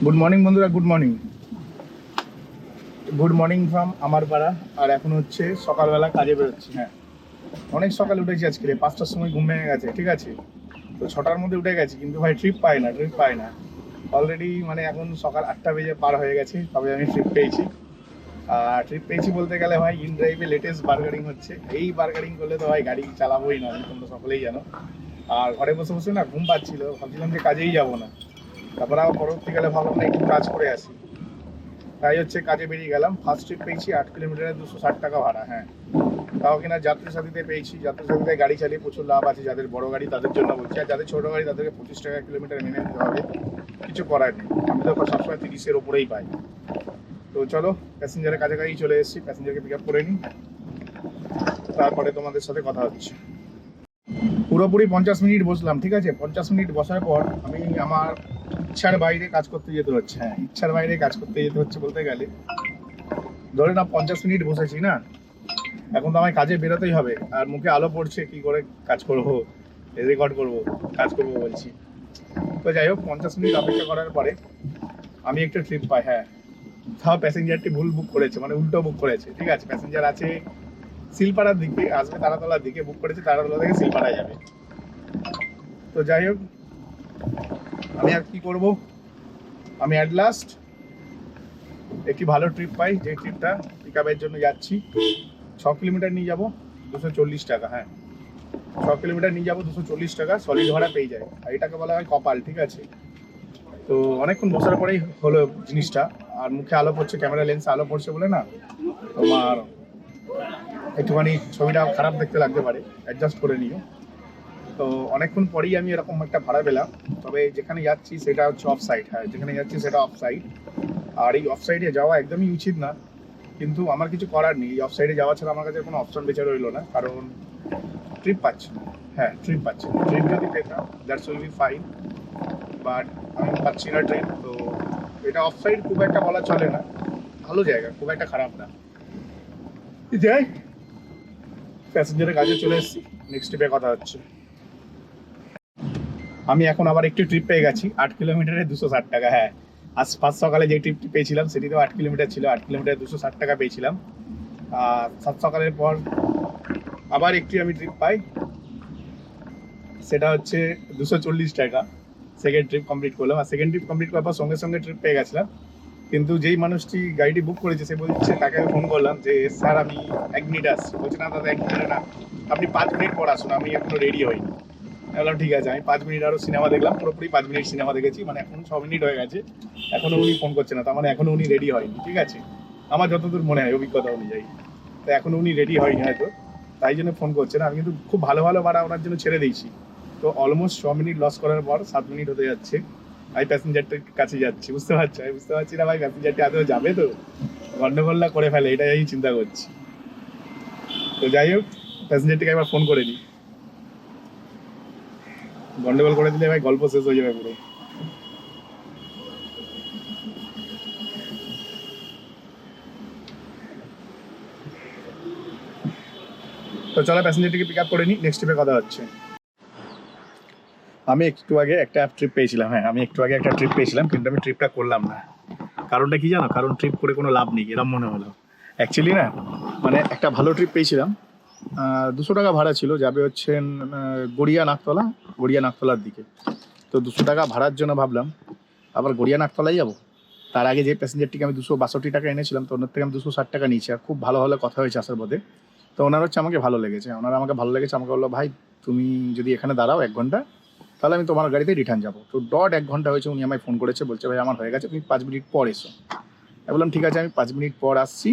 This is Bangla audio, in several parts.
গুড মর্নিং বন্ধুরা, good morning. Good morning from আমার পাড়া। আর এখন হচ্ছে সকালবেলা কাজে বেরোচ্ছি। হ্যাঁ, অনেক সকালে উঠেছি আজকে, 5টার সময় ঘুম ভেঙে গেছে, ঠিক আছে। তো 6টার মধ্যে উঠে গেছি, কিন্তু ভাই ট্রিপ পাই না। অলরেডি মানে এখন সকাল 8টা বেজে পার হয়ে গেছে, তবে আমি ট্রিপ পেয়েছি। আর ট্রিপ পেয়েছি বলতে গেলে ভাই, ইন ড্রাইভে লেটেস্ট বার্গারিং হচ্ছে। এই বার্গারিং করলে তো ভাই গাড়ি চালাবোই না আমি, তোমরা সকলেই জানো। আর ঘরে বসে বসে না ঘুম পাচ্ছিল, ভাবছিলাম যে কাজেই যাবো না। তারপর আবার পরবর্তীকালে ভাবলাম না একটু কাজ করে আসি, তাই হচ্ছে কাজে বেরিয়ে গেলাম। ফার্স্ট ট্রিপ পেয়েছি 8 কিলোমিটারে 260 টাকা ভাড়া। হ্যাঁ, তাও কিনা যাত্রী সাথীতে পেয়েছি। যাত্রী সাথীতে গাড়ি চালিয়ে প্রচুর লাভ আছে, যাদের বড় গাড়ি তাদের জন্য বলছি। আর যাদের ছোটো গাড়ি তাদেরকে 25 টাকা কিলোমিটার মেনে নিতে হবে, কিছু করার নেই। আমি তো সবসময় 30-এর ওপরেই পাই। তো চলো, প্যাসেঞ্জারের কাছাকাছি চলে এসেছি, প্যাসেঞ্জারকে পিক আপ করে নিই, তারপরে তোমাদের সাথে কথা হচ্ছে। পুরোপুরি 50 মিনিট বসলাম, ঠিক আছে। 50 মিনিট বসার পর আমি আমার ইচ্ছার বাইরে কাজ করতে যেতে হচ্ছে। হ্যাঁ, ইচ্ছার বাইরে কাজ করতে যেতে হচ্ছে বলতে গেলে, ধরে না 50 মিনিট বসেছি না, এখন তো আমায় কাজে বেরোতেই হবে। আর মুখে আলো পড়ছে, কি করে কাজ করব, রেকর্ড করব, কাজ করব বলছি। তো যাই হোক, 50 মিনিট অপেক্ষা করার পরে আমি একটা ট্রিপ পাই। হ্যাঁ, তাও প্যাসেঞ্জারটি ভুল বুক করেছে, মানে উল্টো বুক করেছে, ঠিক আছে। প্যাসেঞ্জার আছে শিলপাড়ার দিকে, আসবে তারাতলার দিকে, বুক করেছে তারাতলা থেকে শিলপাড়ায় যাবে। তো যাই হোক, আমি আর কি করব, আমি অ্যাট লাস্ট একটি ভালো ট্রিপ পাই, যে ট্রিপটা পিক আপের জন্য যাচ্ছি। 6 কিলোমিটার নিয়ে যাবো, 240 টাকা। হ্যাঁ, 6 কিলোমিটার নিয়ে যাবো, 240 টাকা সলিড ভাড়া পেয়ে যায়। আর এটাকে বলা হয় কপাল, ঠিক আছে। তো অনেকক্ষণ বসার পরেই হলো জিনিসটা। আর মুখে আলো পড়ছে, ক্যামেরা লেন্সে আলো পড়ছে বলে না তোমার একটুখানি ছবিটা খারাপ দেখতে লাগতে পারে, অ্যাডজাস্ট করে নিও। তো অনেকক্ষণ পরেই আমি এরকম একটা ভাড়া পেলাম। তবে যেখানে যাচ্ছি সেটা হচ্ছে অফ সাইড। হ্যাঁ, যেখানে যাচ্ছি সেটা অফ সাইড। আর এই অফ সাইডে যাওয়া একদমই উচিত না, কিন্তু আমার কিছু করার নেই। অফ সাইডে যাওয়া ছাড়া আমার কাছে কোনো অপশন বেঁচে রইলো না, কারণ ট্রিপ পাচ্ছি না। হ্যাঁ, ট্রিপ পাচ্ছি না। ট্রিপ যদি পেতাম that's will be fine, but আমি পাচ্ছি না ট্রিপ। তো এটা অফ সাইড খুব একটা বলা চলে না, ভালো জায়গা, খুব একটা খারাপ না। যাই, প্যাসেঞ্জারের কাছে চলে এসেছি, নেক্সট ট্রিপে কথা হচ্ছে। আমি এখন আবার একটি ট্রিপ পেয়ে গেছি, 8 কিলোমিটারে 260 টাকা। হ্যাঁ, আজ ফার্স্ট সকালে যে ট্রিপটি পেয়েছিলাম সেটি তো 8 কিলোমিটার ছিল, 8 কিলোমিটারে 260 টাকা পেয়েছিলাম। আর সাত সকালের পর আবার একটি আমি ট্রিপ পাই, সেটা হচ্ছে 240 টাকা। সেকেন্ড ট্রিপ কমপ্লিট করলাম। আর সেকেন্ড ট্রিপ কমপ্লিট করার পর সঙ্গে সঙ্গে ট্রিপ পেয়ে গেছিলাম। কিন্তু যেই মানুষটি গাড়িটি বুক করেছে সে বলছে, তাকে আমি ফোন করলাম যে স্যার আমি 1 মিনিট আসছি। বলছে না দাদা, 1 মিনিটে না, আপনি 5 মিনিট পর আসুন, আমি এখনো রেডি হইনি। বললাম ঠিক আছে, আমি 5 মিনিট আরও সিনেমা দেখলাম, পুরোপুরি 5 মিনিট সিনেমা দেখেছি, মানে এখন 6 মিনিট হয়ে গেছে, এখনো উনি ফোন করছে না, তার মানে এখনো উনি রেডি হয়নি, ঠিক আছে। আমার যতদূর মনে হয় অভিজ্ঞতা অনুযায়ী, তো এখনো উনি রেডি হয়নি হয়তো, তাই জন্য ফোন করছে না। আমি কিন্তু খুব ভালো ভালো ভাড়া ওনার জন্য ছেড়ে দিয়েছি। তো অলমোস্ট 6 মিনিট লস করার পর 7 মিনিট হতে যাচ্ছে, আমি প্যাসেঞ্জারটার কাছে যাচ্ছি। বুঝতে পারছি, আমি বুঝতে পারছি না ভাই প্যাসেঞ্জারটি আদৌ যাবে তো, গন্ডগোল্লা করে ফেলে, এটাই আমি চিন্তা করছি। তো যাই হোক, প্যাসেঞ্জারটিকে একবার ফোন করে নিই, গন্ডগোল করে দিলে ভাই গল্প শেষ হয়ে যাবে পুরো। তো চলো প্যাসেঞ্জারটিকে পিক আপ করে নিই, নেক্সট ট্রিপে কথা হচ্ছে। আমি একটু আগে একটা ট্রিপ পেয়েছিলাম। হ্যাঁ, আমি একটু আগে একটা ট্রিপ পেয়েছিলাম, কিন্তু আমি ট্রিপটা করলাম না। কারণটা কি জানো? কারণ ট্রিপ করে কোনো লাভ নেই এরম মনে হলো। অ্যাকচুয়ালি না, মানে একটা ভালো ট্রিপ পেয়েছিলাম। 200 টাকা ভাড়া ছিল, যাবে হচ্ছে গড়িয়া নাকতলার দিকে। তো 200 টাকা ভাড়ার জন্য ভাবলাম আবার গড়িয়া নাকতলাই যাবো। তার আগে যে প্যাসেঞ্জারটিকে আমি 262 টাকা এনেছিলাম, তো ওনার থেকে আমি 260 টাকা নিয়েছি। আর খুব ভালো ভালো কথা হয়েছে আসার পথে। তো ওনার হচ্ছে আমাকে ভালো লেগেছে, আমাকে বললো ভাই তুমি যদি এখানে দাঁড়াও 1 ঘন্টা, তাহলে আমি তোমার গাড়িতে রিটার্ন যাবো। তো ডট 1 ঘন্টা হয়েছে, উনি আমায় ফোন করেছে, বলছে ভাই আমার হয়ে গেছে, তুমি 5 মিনিট পর এসো। আমি বললাম ঠিক আছে, আমি 5 মিনিট পর আসছি।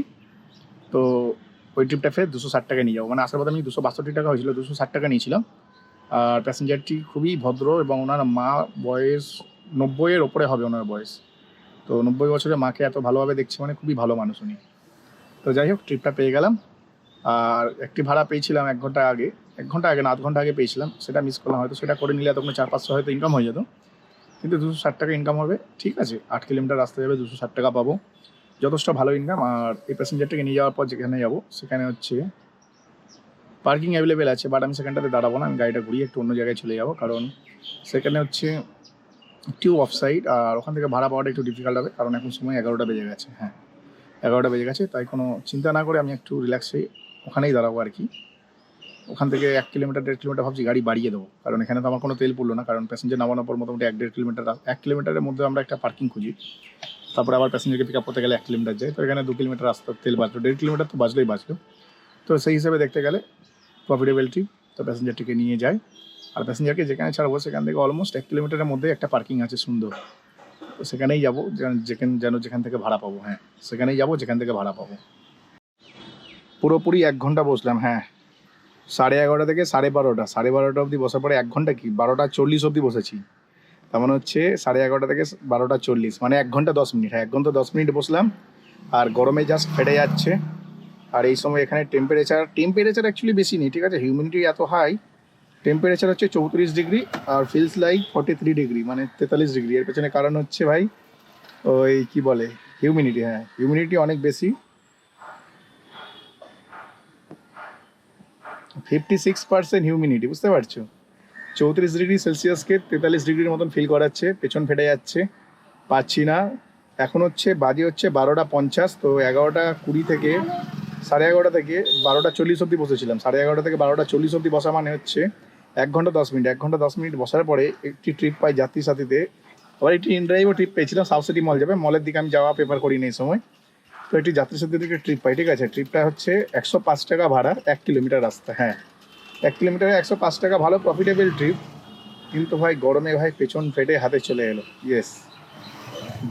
তো ওই ট্রিপটা ফের 260 টাকা নিয়ে যাবো, মানে আসার পথে আমি 262 টাকা হয়েছিল, 260 টাকা নিয়েছিলাম। আর প্যাসেঞ্জারটি খুবই ভদ্র, এবং ওনার মা বয়স 90-এর ওপরে হবে ওনার বয়স। তো 90 বছরের মাকে এত ভালোভাবে দেখছি, মানে খুবই ভালো মানুষ উনি। তো যাই হোক, ট্রিপটা পেয়ে গেলাম। আর একটি ভাড়া পেয়েছিলাম 1 ঘন্টা আগে, 1 ঘন্টা আগে না, আধ ঘন্টা আগে পেয়েছিলাম, সেটা মিস করলাম। হয়তো সেটা করে নিলে তখন 400-500 হয়তো ইনকাম হয়ে যেত, কিন্তু 260 টাকা ইনকাম হবে, ঠিক আছে। 8 কিলোমিটার রাস্তা যাবে, 260 টাকা পাবো, যথেষ্ট ভালো ইনকাম। আর এই প্যাসেঞ্জারটাকে নিয়ে যাওয়ার পর যেখানে যাবো সেখানে হচ্ছে পার্কিং অ্যাভেলেবেল আছে, বাট আমি সেখানটাতে দাঁড়াবো না, আমি গাড়িটা ঘুরিয়ে একটু অন্য জায়গায় চলে যাবো। কারণ সেখানে হচ্ছে একটু অফ সাইড, আর ওখান থেকে ভাড়া পাওয়াটা একটু ডিফিকাল্ট হবে, কারণ এখন সময় 11টা বেজে গেছে। হ্যাঁ, 11টা বেজে গেছে, তাই কোনো চিন্তা না করে আমি একটু রিল্যাক্সে ওখানেই দাঁড়াবো আর কি। ওখান থেকে 1 কিলোমিটার 1.5 কিলোমিটার ভাবছি গাড়ি বাড়িয়ে দেবো, কারণ এখানে তো আমার কোনো তেল পড়লো না, কারণ প্যাসেঞ্জার নামানোর পর মোটামুটি 1-1.5 কিলোমিটার, 1 কিলোমিটারের মধ্যে আমরা একটা পার্কিং খুঁজি, তারপরে আবার প্যাসেঞ্জারকে পিক আপ করতে গেলে 1 কিলোমিটার যায়, তো এখানে 2 কিলোমিটার রাস্তার তেল বাঁচলো, 1.5 কিলোমিটার তো বাঁচলেই বাঁচলো। তো সেই হিসেবে দেখতে গেলে প্রফিটেবল ট্রিপ। তো প্যাসেঞ্জারটিকে নিয়ে যায়, আর প্যাসেঞ্জারকে যেখানে ছাড়বো সেখান থেকে অলমোস্ট 1 কিলোমিটারের মধ্যে একটা পার্কিং আছে সুন্দর, তো সেখানেই যাবো, যেখান থেকে ভাড়া পাবো। হ্যাঁ, সেখানেই যাবো যেখান থেকে ভাড়া পাবো। পুরোপুরি 1 ঘন্টা বসলাম। হ্যাঁ, 11:30 থেকে 12:30, 12:30 অবধি বসার পরে 1 ঘন্টা কি 12:40 অবধি বসেছি। তার মানে হচ্ছে 11:30 থেকে 12:40, মানে 1 ঘন্টা 10 মিনিট। হ্যাঁ, 1 ঘন্টা 10 মিনিট বসলাম, আর গরমে জাস্ট ফেটে যাচ্ছে। আর এই সময় এখানে টেম্পারেচার অ্যাকচুয়ালি বেশি নেই, ঠিক আছে, হিউমিডিটি এত হাই, টেম্পারেচার হচ্ছে 34 ডিগ্রি, আর ফিলস লাইক 43 ডিগ্রি, মানে 43 ডিগ্রি। এর পেছনে কারণ হচ্ছে ভাই ওই কি বলে হিউমিডিটি। হ্যাঁ, হিউমিডিটি অনেক বেশি, 56% হিউমিডিটি, বুঝতে পারছো। 34 ডিগ্রি সেলসিয়াসকে 43 ডিগ্রির মতন ফিল করাচ্ছে, পেছন ফেটে যাচ্ছে, পাচ্ছি না। এখন বাজে হচ্ছে 12:50, তো 11:20 থেকে 11:30 থেকে 12:40 অবধি বসেছিলাম। 11:30 থেকে 12:40 অবধি বসা মানে হচ্ছে 1 ঘন্টা 10 মিনিট। 1 ঘন্টা 10 মিনিট বসার পরে একটি ট্রিপ পাই যাত্রী সাথীতে, আবার একটি ইনড্রাইভও ট্রিপ পেয়েছিলাম, সাউথ সিটি মল যাবে, মলের দিকে আমি যাওয়া প্রেফার করিনি এই সময়। তো একটি যাত্রী সাথী থেকে ট্রিপ পাই, ঠিক আছে। ট্রিপটা হচ্ছে 105 টাকা ভাড়া, 1 কিলোমিটার রাস্তা। হ্যাঁ, 1 কিলোমিটারে 105 টাকা, ভালো প্রফিটেবল ট্রিপ। কিন্তু ভাই গরমে ভাই পেছন ফেটে হাতে চলে এলো। ইয়েস,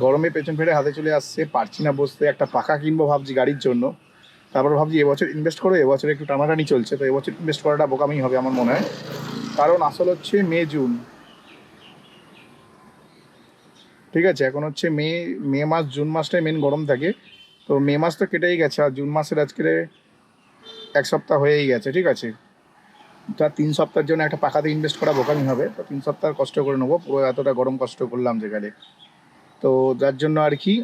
গরমে পেছন ফেটে হাতে চলে আসছে, পারছি না বসতে। একটা পাখা কিনবো ভাবছি গাড়ির জন্য, তারপর ভাবছি এবছর ইনভেস্ট করবো, এবছর একটু টানাটানি চলছে, তো এবছর ইনভেস্ট করাটা বোকামি হবে আমার মনে হয়, কারণ আসল হচ্ছে মে জুন, ঠিক আছে। এখন হচ্ছে মে মাস, জুন মাসটাই মেন গরম থাকে, তো মে মাস তো কেটেই গেছে, আর জুন মাসের আজকে 1 সপ্তাহ হয়েই গেছে, ঠিক আছে। তার 3 সপ্তাহের জন্য একটা পাখাতে ইনভেস্ট করা বোকামি হবে, তো 3 সপ্তাহ কষ্ট করে নেবো, পুরো এতটা গরম কষ্ট করলাম যেখানে। তো যার জন্য আর কি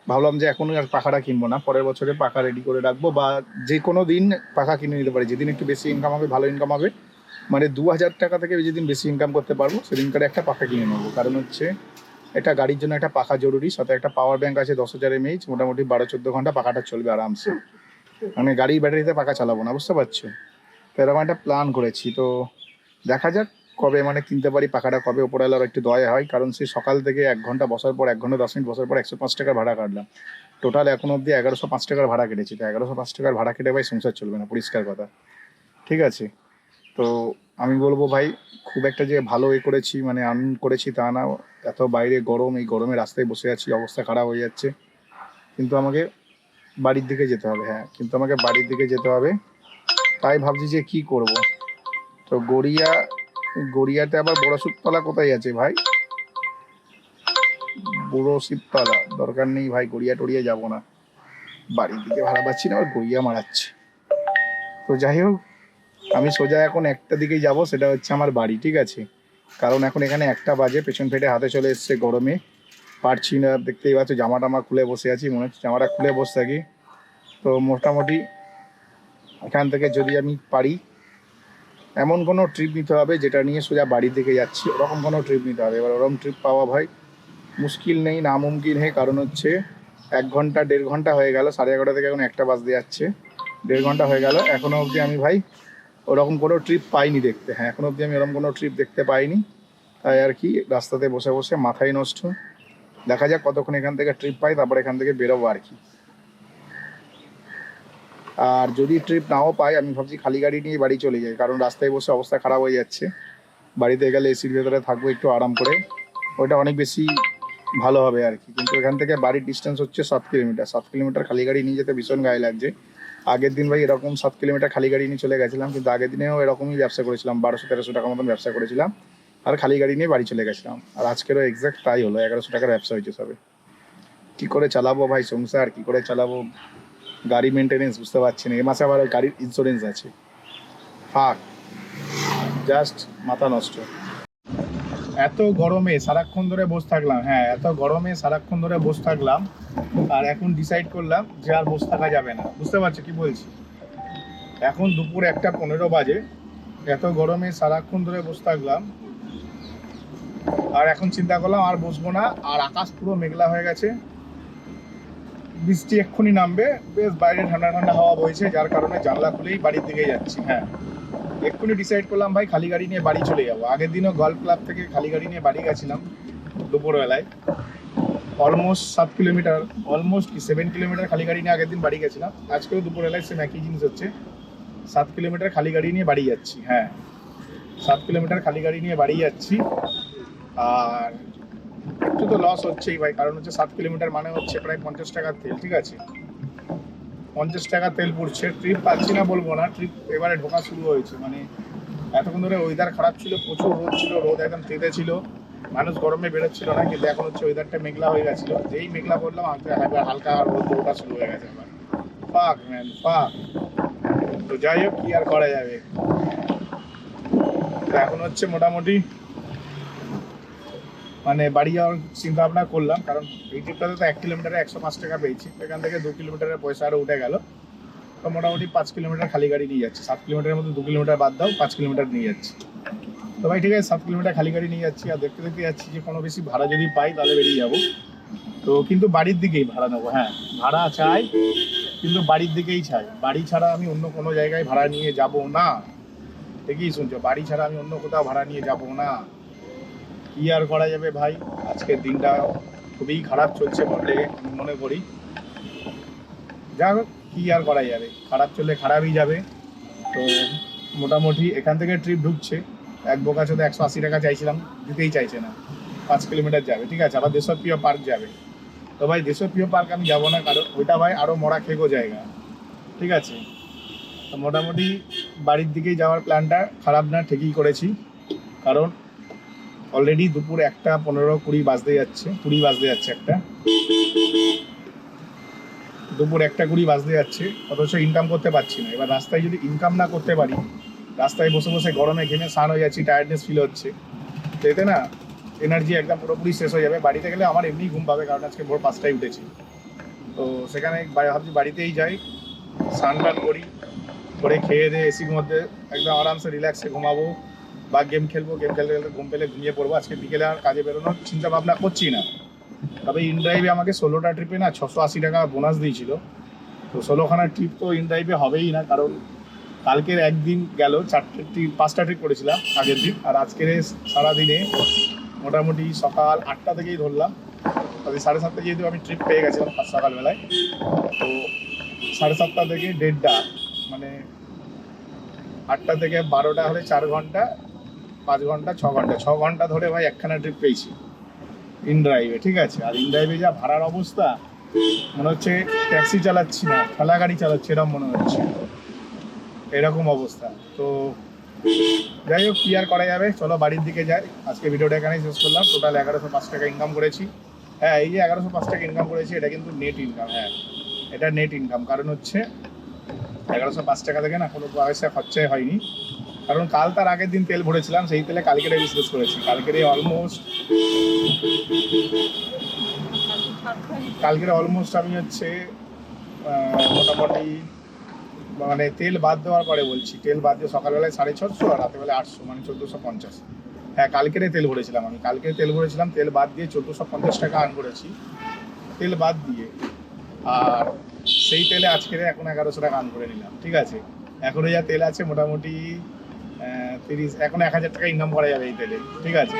ভাবলাম যে এখন আর পাখাটা কিনবো না, পরের বছরে পাখা রেডি করে রাখবো, বা যে কোনো দিন পাখা কিনে নিতে পারি, যেদিন একটু বেশি ইনকাম হবে, ভালো ইনকাম হবে, মানে 2000 টাকা থেকে যেদিন বেশি ইনকাম করতে পারবো সেদিন করে একটা পাখা কিনে নেবো। কারণ হচ্ছে এটা গাড়ির জন্য একটা পাখা জরুরি, সাথে একটা পাওয়ার ব্যাংক আছে 10,000 mAh, মোটামুটি 12-14 ঘন্টা পাখাটা চলবে আরামসে, মানে গাড়ির ব্যাটারিতে পাখা চালাবো না, বুঝতে পারছো। তো এরকম একটা প্ল্যান করেছি, তো দেখা যাক কবে মানে কিনতে পারি পাখাটা, কবে ওপরওয়ালার একটু দয়া হয়, কারণ সেই সকাল থেকে 1 ঘন্টা বসার পর, 1 ঘন্টা 10 মিনিট বসার পর 105 টাকার ভাড়া কাটলাম। টোটাল এখন অবধি 1105 টাকার ভাড়া কেটেছি, তো 1105 টাকার ভাড়া কেটে ভাই সংসার চলবে না, পরিষ্কার কথা, ঠিক আছে। তো আমি বলবো ভাই, খুব একটা যে ভালো করেছি মানে আর্ন করেছি তা না, এত বাইরে গরম, এই গরমে রাস্তায় বসে আছি, অবস্থা খারাপ হয়ে যাচ্ছে, কিন্তু আমাকে বাড়ির দিকে যেতে হবে। হ্যাঁ, কিন্তু আমাকে বাড়ির দিকে যেতে হবে, তাই ভাবছি যে কি করব। তো গড়িয়াতে আবার বড় শিবতলা কোথায় আছে ভাই? বড় শিবতলা দরকার নেই ভাই, গড়িয়া টড়িয়া যাবো না, বাড়ির দিকে ভাড়া পাচ্ছি না, আবার গড়িয়া মারাচ্ছে। তো যাই হোক, আমি সোজা এখন একটা দিকেই যাব, সেটা হচ্ছে আমার বাড়ি, ঠিক আছে। কারণ এখন এখানে 1টা বাজে, পেছন ফেটে হাতে চলে এসছে, গরমে পারছি না, দেখতেই পাচ্ছ জামা টামা খুলে বসে আছি, মনে হচ্ছে জামাটা খুলে বসে থাকি। তো মোটামুটি এখান থেকে যদি আমি পারি এমন কোনো ট্রিপ নিতে হবে যেটা নিয়ে সোজা বাড়ির দিকে যাচ্ছি, ওরকম কোনো ট্রিপ নিতে হবে। এবার ওরকম ট্রিপ পাওয়া ভাই মুশকিল নেই, নামুমকিন হয়, কারণ হচ্ছে 1 ঘন্টা 1.5 ঘন্টা হয়ে গেল, 11:30 থেকে এখন 1টা বাজতে যাচ্ছে, 1.5 ঘন্টা হয়ে গেল, এখনো অবধি আমি ভাই ওরকম কোনো ট্রিপ পাইনি দেখতে। হ্যাঁ, এখনো অবধি আমি ওরকম কোনো ট্রিপ দেখতে পাইনি, তাই আর কি রাস্তাতে বসে বসে মাথায় নষ্ট। দেখা যাক কতক্ষণ এখান থেকে ট্রিপ পাই, তারপর এখান থেকে বেরোবো আর কি। আর যদি ট্রিপ নাও পাই, আমি ভাবছি খালি গাড়ি নিয়ে বাড়ি চলে যাই, কারণ রাস্তায় বসে অবস্থা খারাপ হয়ে যাচ্ছে। বাড়িতে গেলে এসির ভেতরে থাকবো একটু আরাম করে, ওইটা অনেক বেশি ভালো হবে আর কি। কিন্তু এখান থেকে বাড়ির ডিস্টেন্স হচ্ছে 7 কিলোমিটার, 7 কিলোমিটার খালি গাড়ি নিয়ে যেতে ভীষণ গায়ে লাগছে। আগের দিন ভাই এরকম 7 কিলোমিটার খালি গাড়ি নিয়ে চলে গেছিলাম, কিন্তু আগের দিনেও এরকমই ব্যবসা করেছিলাম, 1200-1300 টাকার মতন ব্যবসা করেছিলাম, আর খালি গাড়ি নিয়ে বাড়ি চলে গেছিলাম। আর আজকেরও এক্স্যাক্ট তাই হলো, 1100 টাকার ব্যবসা হয়েছে সবে। কী করে চালাবো ভাই সংসার, কী করে চালাবো গাড়ি মেনটেনেন্স বুঝতে পারছি না, এ মাসে আবার গাড়ির ইন্স্যুরেন্স আছে, ফাক, জাস্ট মাথা নষ্ট। এত গরমে সারাক্ষণ ধরে বসে থাকলাম, হ্যাঁ এত গরমে সারাক্ষণ ধরে বসে থাকলাম, আর এখন ডিসাইড করলাম যে আর বসে থাকা যাবে না, বুঝতে পারছো কি বলছি। এখন দুপুর 1টা 15 বাজে, এত গরমে সারাক্ষণ ধরে বসে থাকলাম, আর এখন চিন্তা করলাম আর বসবো না, আর আকাশ পুরো মেঘলা হয়ে গেছে, বৃষ্টি এক্ষুনি নামবে, বেশ বাইরে ঠান্ডা ঠান্ডা হাওয়া বইছে, যার কারণে জানলা খুলেই বাড়ির দিকেই যাচ্ছি। হ্যাঁ, এক্ষুনি ডিসাইড করলাম ভাই খালি গাড়ি নিয়ে বাড়ি চলে যাবো। আগের দিনও গল্ফ ক্লাব থেকে খালি গাড়ি নিয়ে বাড়ি গেছিলাম দুপুরবেলায়, অলমোস্ট 7 কিলোমিটার, অলমোস্ট 7 কিলোমিটার খালি গাড়ি নিয়ে আগের দিন বাড়ি গেছিলাম। আজকেও দুপুরবেলায় সেম একই জিনিস হচ্ছে, 7 কিলোমিটার খালি গাড়ি নিয়ে বাড়ি যাচ্ছি। হ্যাঁ, 7 কিলোমিটার খালি গাড়ি নিয়ে বাড়ি যাচ্ছি। আর একটু তো লস হচ্ছেই ভাই, কারণ হচ্ছে 7 কিলোমিটার মানে হচ্ছে প্রায় 50 টাকার তেল। ঠিক আছে, 50 টাকা তেল পড়ছে। ট্রিপ পাচ্ছি না বলবো না, ট্রিপ এবারে ঢোকা শুরু হয়েছে। মানে এতক্ষণ ধরে ওয়েদার খারাপ ছিল, প্রচুর রোদ ছিল, রোদ একদম তেতে ছিল, মানুষ গরমে বেরোচ্ছিল না, কিন্তু এখন হচ্ছে ওয়েদারটা মেঘলা হয়ে গেছিলো। যেই মেঘলা করলাম একবার হালকা রোদ ওঠা শুরু হয়ে গেছে আবার। ফাক ম্যান ফাক। তো যাই হোক, কি আর করা যাবে। তো এখন হচ্ছে মোটামুটি মানে বাড়ি যাওয়ার চিন্তা ভাবনা করলাম, কারণ এই ট্রিপটাতে তো 1 কিলোমিটারে 105 টাকা পেয়েছি, এখান থেকে 2 কিলোমিটারের পয়সা আরও উঠে গেল। তো মোটামুটি 5 কিলোমিটার খালি গাড়ি নিয়ে যাচ্ছি। 7 কিলোমিটারের মধ্যে 2 কিলোমিটার বাদ দাও, 5 কিলোমিটার নিয়ে যাচ্ছি। তো ভাই ঠিক আছে, 7 কিলোমিটার খালি গাড়ি নিয়ে যাচ্ছি, আর দেখতে দেখতে যাচ্ছি যে কোনো বেশি ভাড়া যদি পাই তাহলে বেরিয়ে যাবো। তো কিন্তু বাড়ির দিকেই ভাড়া নেবো। হ্যাঁ, ভাড়া চাই, কিন্তু বাড়ির দিকেই চাই। বাড়ি ছাড়া আমি অন্য কোনো জায়গায় ভাড়া নিয়ে যাব না। ঠিকই শুনছো, বাড়ি ছাড়া আমি অন্য কোথাও ভাড়া নিয়ে যাব না। কি আর করা যাবে ভাই, আজকের দিনটা খুবই খারাপ চলছে বলে আমি মনে করি। যা হোক, কি আর করা যাবে, খারাপ চললে খারাপই যাবে। তো মোটামুটি এখান থেকে ট্রিপ ঢুকছে, এক বোকাচোদা 180 টাকা চাইছিলাম, দিতেই চাইছে না। 5 কিলোমিটার যাবে, ঠিক আছে, আবার দেশপ্রিয় পার্ক যাবে। তো ভাই দেশপ্রিয় পার্ক আমি যাবো না, কারণ ওইটা ভাই আরও মরা খেগো জায়গা। ঠিক আছে, তো মোটামুটি বাড়ির দিকেই যাওয়ার প্ল্যানটা খারাপ না, ঠিকই করেছি। কারণ অলরেডি দুপুর 1:15-20 বাজতে যাচ্ছে, 20 বাজতে যাচ্ছে একটা, দুপুর 1:20 বাজতে যাচ্ছে, অথচ ইনকাম করতে পারছি না। এবার রাস্তায় যদি ইনকাম না করতে পারি, রাস্তায় বসে বসে গরমে ঘেমে স্নান হয়ে যাচ্ছি, টায়ার্ডনেস ফিল হচ্ছে, তো এতে না এনার্জি একদম পুরোপুরি শেষ হয়ে যাবে। বাড়িতে গেলে আমার এমনি ঘুম পাবে, কারণ আজকে ভোর 5টায় উঠেছি। তো সেখানে ভাবছি বাড়িতেই যাই, স্নান টান করি, করে খেয়ে দিয়ে এসির মধ্যে একদম আরামসে রিল্যাক্সে ঘুমাবো, বা গেম খেলবো, গেম খেলতে খেলতে ঘুম পেলে ঘুমিয়ে পড়বো। আজকে বিকেলে আর কাজে বেরোনোর চিন্তা ভাবনা করছি না। তবে ইনড্রাইভে আমাকে 16টা ট্রিপে না 680 টাকা বোনাস দিয়েছিল। তো 16খানা ট্রিপ তো ইনড্রাইভে হবেই না, কারণ কালকের একদিন গেল 5টা ট্রিপ করেছিলাম আগের দিন, আর আজকের সারাদিনে মোটামুটি সকাল 8টা থেকেই ধরলাম, তবে 7:30 যেহেতু আমি ট্রিপ পেয়ে গেছিলাম সকালবেলায়, তো 7:30 থেকে 1:30, মানে 8টা থেকে 12টা হলে 4 ঘন্টা, 5 ঘন্টা, 6 ঘন্টা, 6 ঘন্টা ধরে ভাই একখানা ট্রিপ পেয়েছি ইনড্রাইভে। ঠিক আছে, আর ইনড্রাইভে যা ভাড়ার অবস্থা, মনে হচ্ছে ট্যাক্সি চালাচ্ছি না, ঠেলা গাড়ি চালাচ্ছি, এরকম মনে হচ্ছে, এরকম অবস্থা। তো যাই হোক, কি আর করা যাবে, চলো বাড়ির দিকে যাই। আজকে ভিডিওটা এখানেই শেষ করলাম। টোটাল 1105 টাকা ইনকাম করেছি। হ্যাঁ, এই যে 1105 টাকা ইনকাম করেছি, এটা কিন্তু নেট ইনকাম। হ্যাঁ, এটা নেট ইনকাম, কারণ হচ্ছে 1105 টাকা থেকে না কোনো পয়সা খরচাই হয়নি, কারণ কাল তার আগের দিন তেল ভরেছিলাম, সেই তেলে কালকেরে বিজনেস করেছি। কালকেরে অলমোস্ট আমি হচ্ছে মোটামুটি মানে তেল বাদ দেওয়ার পরে বলছি, তেল বাদ দিয়ে সকালবেলায় 650 আর রাতেবেলায় 800, মানে 1450। হ্যাঁ, কালকেরে তেল ভরেছিলাম আমি, কালকেরে তেল ভরেছিলাম, তেল বাদ দিয়ে 1450 টাকা আর্ন করেছি, তেল বাদ দিয়ে। আর সেই তেলে আজকের এখন 1100 টাকা আর্ন করে নিলাম। ঠিক আছে, এখনো যা তেল আছে মোটামুটি 30, এখন 1000 টাকা ইনকাম করা যাবে এই তেলে। ঠিক আছে,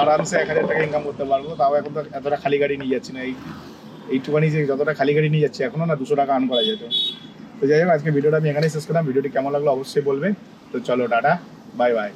আরামসে 1000 টাকা ইনকাম করতে পারবো। তাও এখন তো এতটা খালি গাড়ি নিয়ে যাচ্ছি না, এইটুখানি যে যতটা খালি গাড়ি নিয়ে যাচ্ছি, এখনও না 200 টাকা আর্ন করা যেত। তো যাই হোক, আজকে ভিডিওটা আমি এখানেই শেষ করলাম। ভিডিওটি কেমন লাগলো অবশ্যই বলবে। তো চলো, টাটা, বাই বাই।